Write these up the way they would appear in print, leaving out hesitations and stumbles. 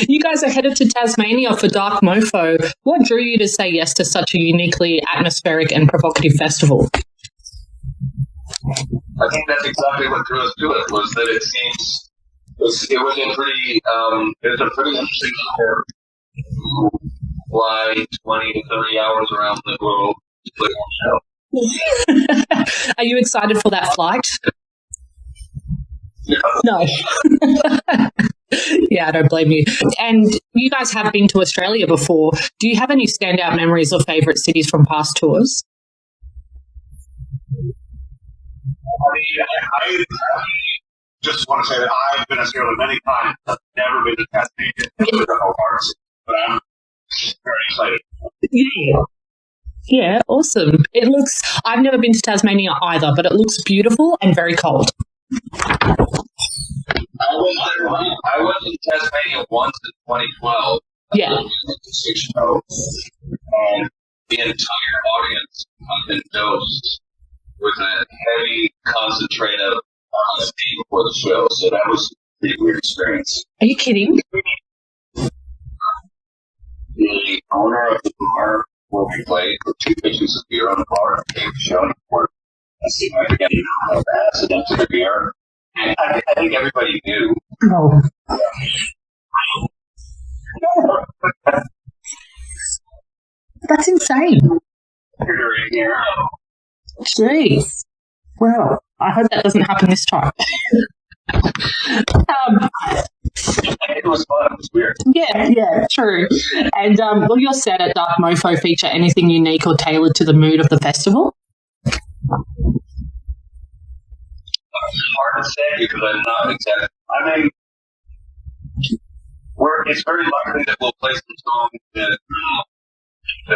You guys are headed to Tasmania for Dark Mofo. What drew you to say yes to such a uniquely atmospheric and provocative festival? I think that's exactly what drew us to it, was that it was a pretty interesting sport. Fly 20 to 30 hours around the globe to play one show. Are you excited for that flight? No. Yeah, I don't blame you. And you guys have been to Australia before. Do you have any standout memories or favourite cities from past tours? I just want to say that I've been to Australia many times. I've never been to Tasmania with the whole hearts, but I'm very excited. Yeah. Yeah, awesome. I've never been to Tasmania either, but it looks beautiful and very cold. I went to Tasmania once in 2012. Yeah. Show, and the entire audience had been dosed with a heavy concentrative LSD before the show, so that was a pretty weird experience. Are you kidding? The owner of the bar where we played for 2 pitches of beer on the bar and gave the show for a significant amount of accident to the beer. And I think everybody knew. No. That's insane. Jeez. Well, I hope that doesn't happen this time. It was fun. It was weird. Yeah, true. And will your set at Dark Mofo feature anything unique or tailored to the mood of the festival? It's hard to say because I'm not exactly. I mean, it's very likely that we'll play some songs that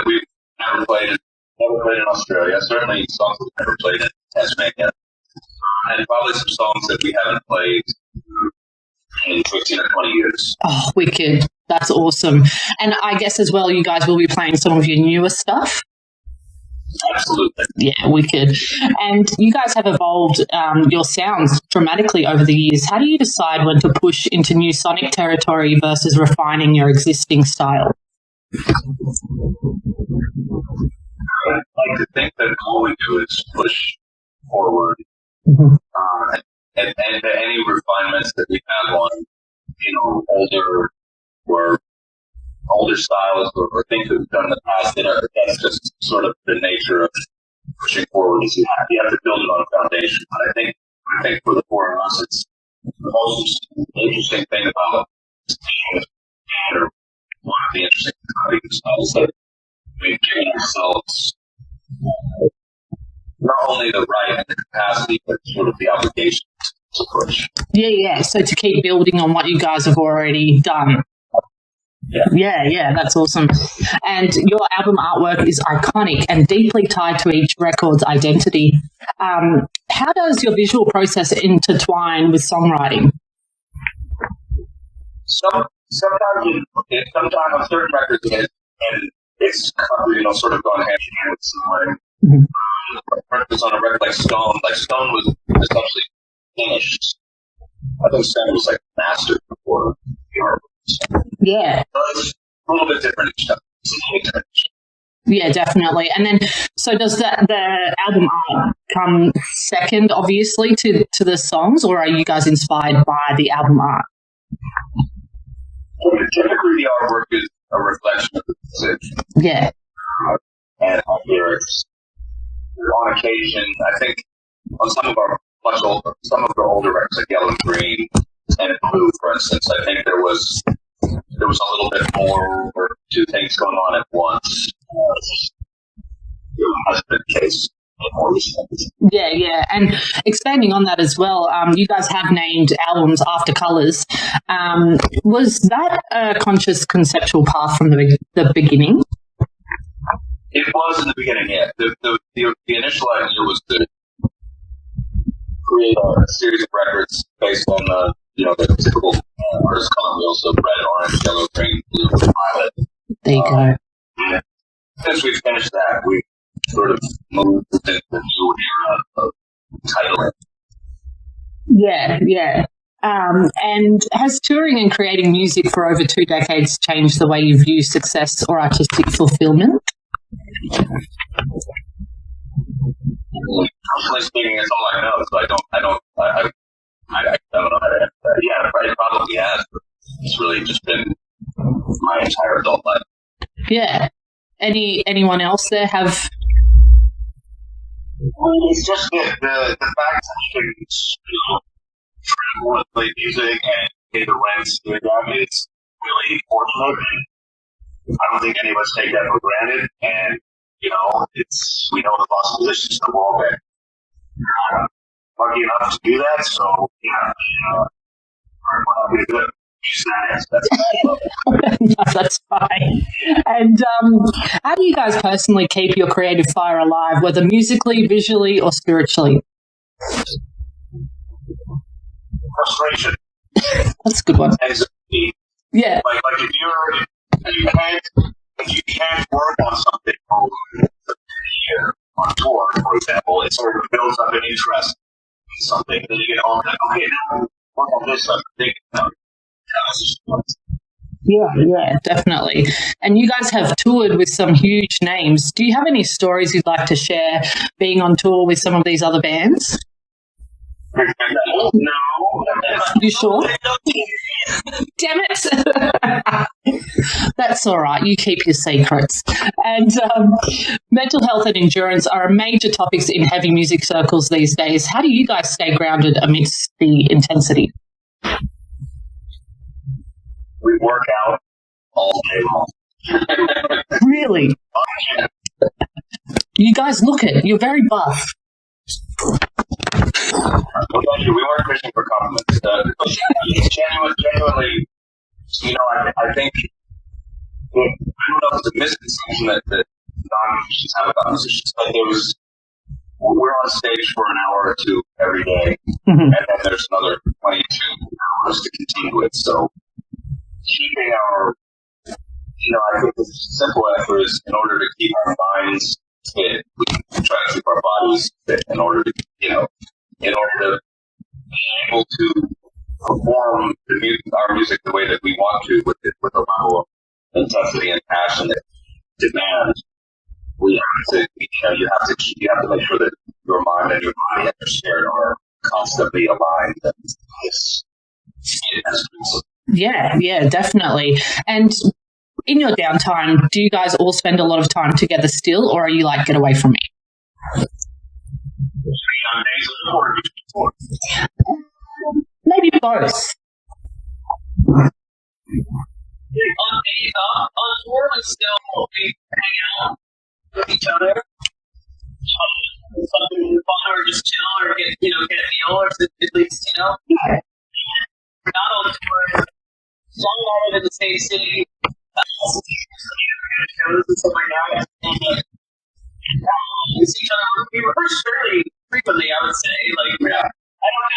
we've never played in Australia. Certainly songs we've never played in Tasmania, and probably some songs that we haven't played in 15 or 20 years. Oh, wicked! That's awesome. And I guess as well, you guys will be playing some of your newer stuff. Absolutely. Yeah, wicked. And you guys have evolved your sounds dramatically over the years. How do you decide when to push into new sonic territory versus refining your existing style? I like to think that all we do is push forward. Mm-hmm. And any refinements that we have on, older styles or things that we've done in the past, that's just sort of the nature of pushing forward. You have to build it on a foundation. But I think for the four of us, it's the most interesting thing about or one of the interesting things is that we've given ourselves not only the right and the capacity, but sort of the obligation to push. Yeah. So to keep building on what you guys have already done. Yeah, that's awesome. And your album artwork is iconic and deeply tied to each record's identity. How does your visual process intertwine with songwriting? Sometimes on certain records, and it's sort of gone hand in hand with songwriting. Mm-hmm. For instance, on a record like Stone was essentially finished. I think Stone was like mastered before the artwork. Yeah. But it's a little bit different each time. Yeah, definitely. And then, so does the album art come second, obviously, to the songs, or are you guys inspired by the album art? Typically, the artwork is a reflection of the music. Yeah. And lyrics. On occasion, I think on some of the older records, like Yellow and Green and Blue, for instance, I think there was a little bit more or two things going on at once. That's been the case more recently. Yeah. And expanding on that as well, you guys have named albums after colours. Was that a conscious conceptual path from the beginning? It was in the beginning, yeah. The initial idea was to create a series of records based on the typical artist color wheel, so red, orange, yellow, green, blue, violet. There you go. And since we've finished that, we sort of moved into the new era of titling. Yeah. And has touring and creating music for over 2 decades changed the way you view success or artistic fulfillment? Personally speaking, it's all I know, so I don't know how to answer that. Yeah, it probably has, but it's really just been my entire adult life. Yeah. Anyone else there have? It's just the fact that you can travel and play music and pay the rent doing that is really fortunate. I don't think any of us take that for granted, and we know the lost musicians in the world that are lucky enough to do that. So we're happy to do it. That's fine. And how do you guys personally keep your creative fire alive, whether musically, visually, or spiritually? Frustration. That's a good one. Anxiety. Yeah. Like if you can't work on something over a year on tour, for example, it sort of builds up an interest in something. Then you get home and okay, now work on this. I'm thinking about it. Yeah, definitely. And you guys have toured with some huge names. Do you have any stories you'd like to share being on tour with some of these other bands? No. You sure? Damn it. That's all right. You keep your secrets. And mental health and endurance are major topics in heavy music circles these days. How do you guys stay grounded amidst the intensity? We work out all day long. Really? You guys look it. You're very buff. Well, thank you. We weren't fishing for compliments. Genuinely, I think, I don't know if it's a misconception that non-musicians have about musicians, but we're on stage for an hour or two every day, and then there's another 22 hours to continue it. So keeping I think the simple answer is in order to keep our minds fit, we try to keep our bodies fit in order to be able to perform our music the way that we want to with a level of intensity and passion that demands. You have to make sure that your mind and your body and your spirit are constantly aligned. Yeah, definitely. And in your downtime, do you guys all spend a lot of time together still, or are you like, get away from me? Maybe both. On tour, we still hang out with each other. Something fun, or just chill, or get a meal, or at least, Not on tour. Songwriter in the same city. Shows and stuff like that. We see each other. We rehearse fairly frequently, I would say. I don't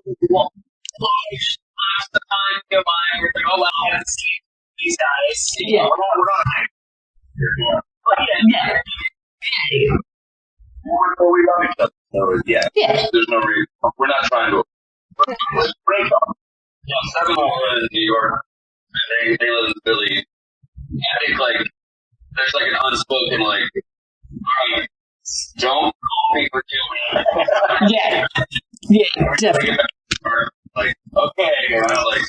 feel like, lots of time go by. We're like, oh, wow, I haven't seen these guys. Yeah. We're not. But yeah. We love each other. So, yeah. There's no reason. We're not trying to break up. Seven in New York, and they live in Philly. I think there's an unspoken all right, don't call me for 2 weeks. Yeah, definitely. Okay, and I was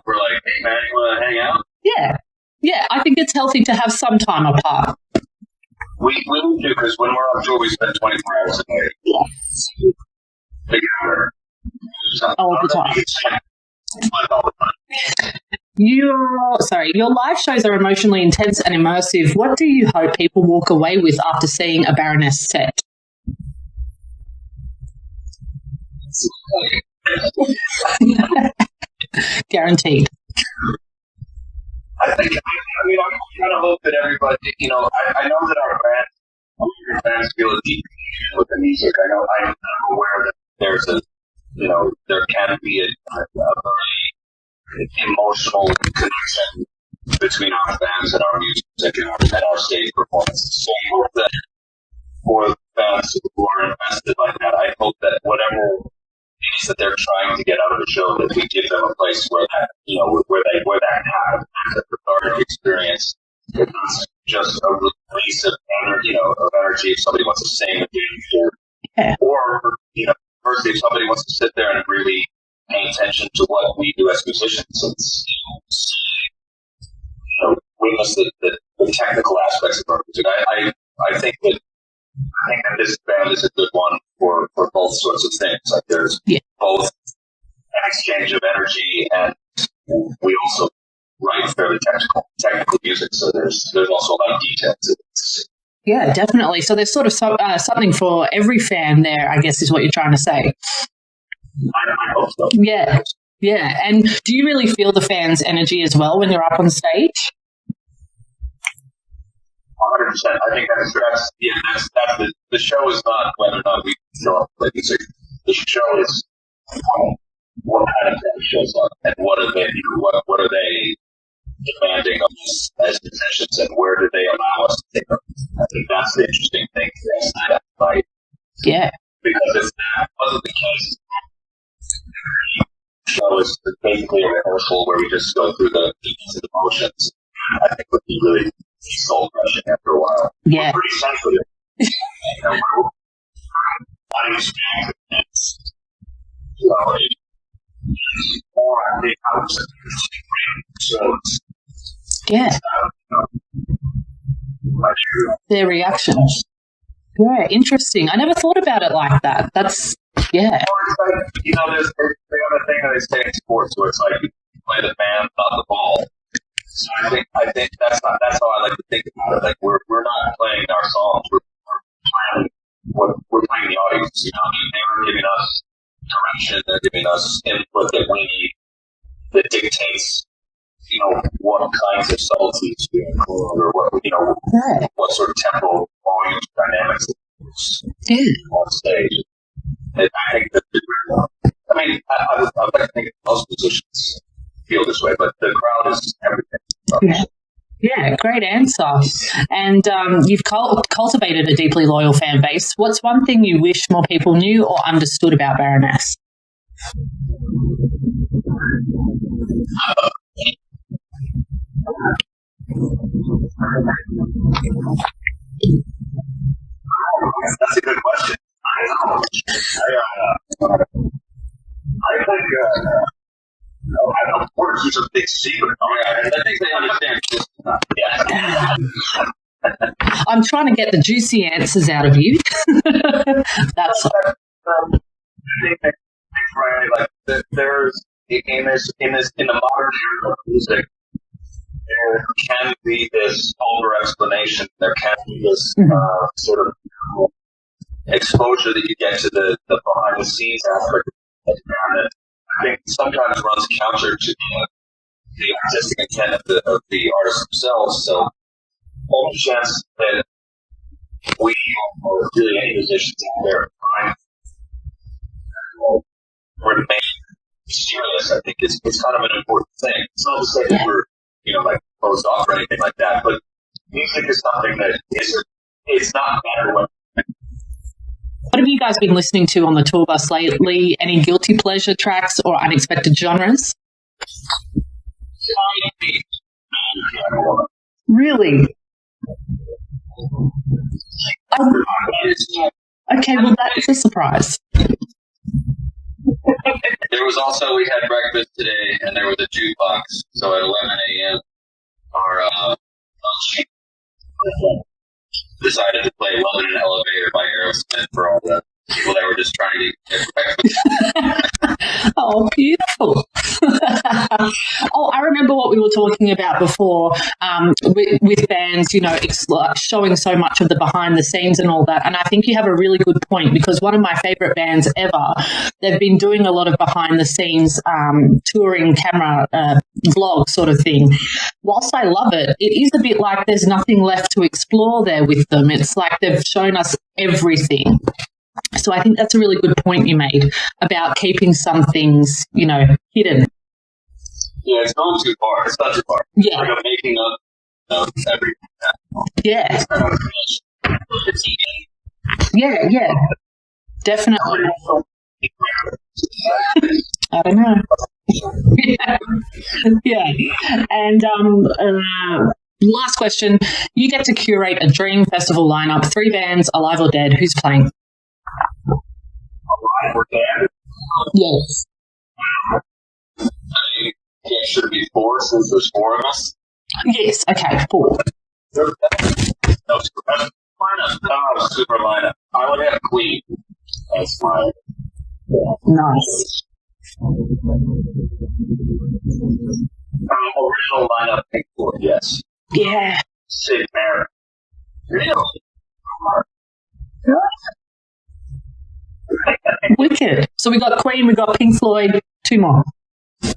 we're like, hey man, you want to hang out? Yeah. I think it's healthy to have some time apart. We do, because when we're on tour, we spend 24 hours a day. Yeah. Together. All the time. Your live shows are emotionally intense and immersive. What do you hope people walk away with after seeing a Baroness set? Guaranteed. I I'm trying to hope that everybody, I know that our fans feel a deep connection with the music. I'm aware that there can be a very emotional connection between our fans and our music and our stage performances. So I hope that for fans who are invested like that, I hope that whatever opportunities that they're trying to get out of the show, that we give them a place where that, where that kind of cathartic experience. It's not just a release of energy, of energy if somebody wants to sing or firstly, if somebody wants to sit there and really pay attention to what we do as musicians, it's, witness the technical aspects of our music. I think that this band is a good one for both sorts of things. Like there's both an exchange of energy, and we also write fairly technical music. So there's also a lot of detail to it. Yeah, definitely. So there's sort of something for every fan there, I guess, is what you're trying to say. I hope so. Yeah, yeah. And do you really feel the fans' energy as well when you're up on stage? 100%. I think that's the show is not whether or not we show up play music. The show is what kind of band shows up and what are they demanding of us as musicians, and where do they allow us to take them? I think that's the interesting thing for us to identify. Yeah. Because if that wasn't the case, the show is basically a rehearsal where we just go through the beats and emotions. I think would be really soul crushing after a while. Yeah. We're pretty sensitive. We're wanting to experience, more, I think, shows. Yeah. Their reactions. Yeah, interesting. I never thought about it like that. That's, yeah. There's the other thing that they say in sports where it's like you play the man, not the ball. So I think that's how I like to think about it. Like we're not playing our songs, we're playing the audience. They're giving us direction, they're giving us input that we need that dictates what kinds of subtleties we include, or what sort of temporal volume dynamics on stage. And I think that's the great one. I mean, I would like to think most musicians feel this way, but the crowd is everything. Yeah, great answer. And you've cultivated a deeply loyal fan base. What's one thing you wish more people knew or understood about Baroness? That's a good question. I think I know words is a big secret. I think they understand. I'm trying to get the juicy answers out of you. That's right. There's in the modern era of music, there can be this over explanation. There can be this sort of exposure that you get to the behind the scenes aspect of the band. I think sometimes runs counter to the artistic intent of the artists themselves. So, only chance that we, or really any musicians out there, find remain serious, I think it's kind of an important thing. It's not to say that we're, like closed off or anything like that, but music is something that it's not better when. What have you guys been listening to on the tour bus lately? Any guilty pleasure tracks or unexpected genres? Really? Okay, well, that's a surprise. There was also, we had breakfast today, and there was a jukebox. So at 11 a.m., our decided to play Love in an Elevator by Aerosmith for all the people that were just trying to get breakfast. Oh, beautiful. I remember what we were talking about before with bands, showing so much of the behind the scenes and all that. And I think you have a really good point, because one of my favorite bands ever, they've been doing a lot of behind the scenes touring camera vlog sort of thing. Whilst I love it, it is a bit like there's nothing left to explore there with them. It's like they've shown us everything. So I think that's a really good point you made about keeping some things, hidden. Yeah, it's going too far. It's not too far. Yeah. It's like a making of everything. Yeah. Yeah, definitely. I don't know. Yeah. And last question. You get to curate a dream festival lineup, 3 bands, alive or dead. Who's playing? Alive or dead? Yes. It should be 4 since there's 4 of us. Yes. Okay, 4. No, super lineup. Oh, super lineup. I would have Queen. That's my Nice. Original lineup, Pink Floyd, yes. Yeah. Sid Barrett. Really? Wicked. So we got Queen, we got Pink Floyd, 2 more. So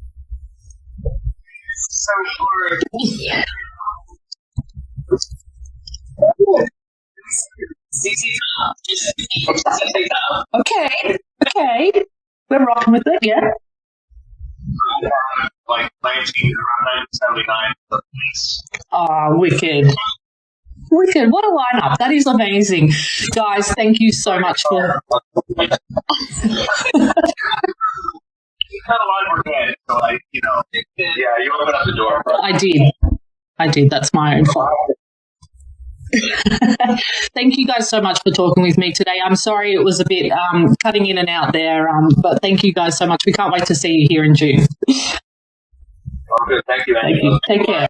for CC Top, just CC Top. Okay. Okay. We're rocking with it, yeah. Like around 1979. Wicked. Wicked. What a lineup. That is amazing. Guys, thank you so much for... Kind of alive or dead, so yeah, you open up the door, bro. I did. That's my own fault. Thank you guys so much for talking with me today. I'm sorry it was a bit cutting in and out there, but thank you guys so much. We can't wait to see you here in June. Okay, thank you. Thank you. Take care.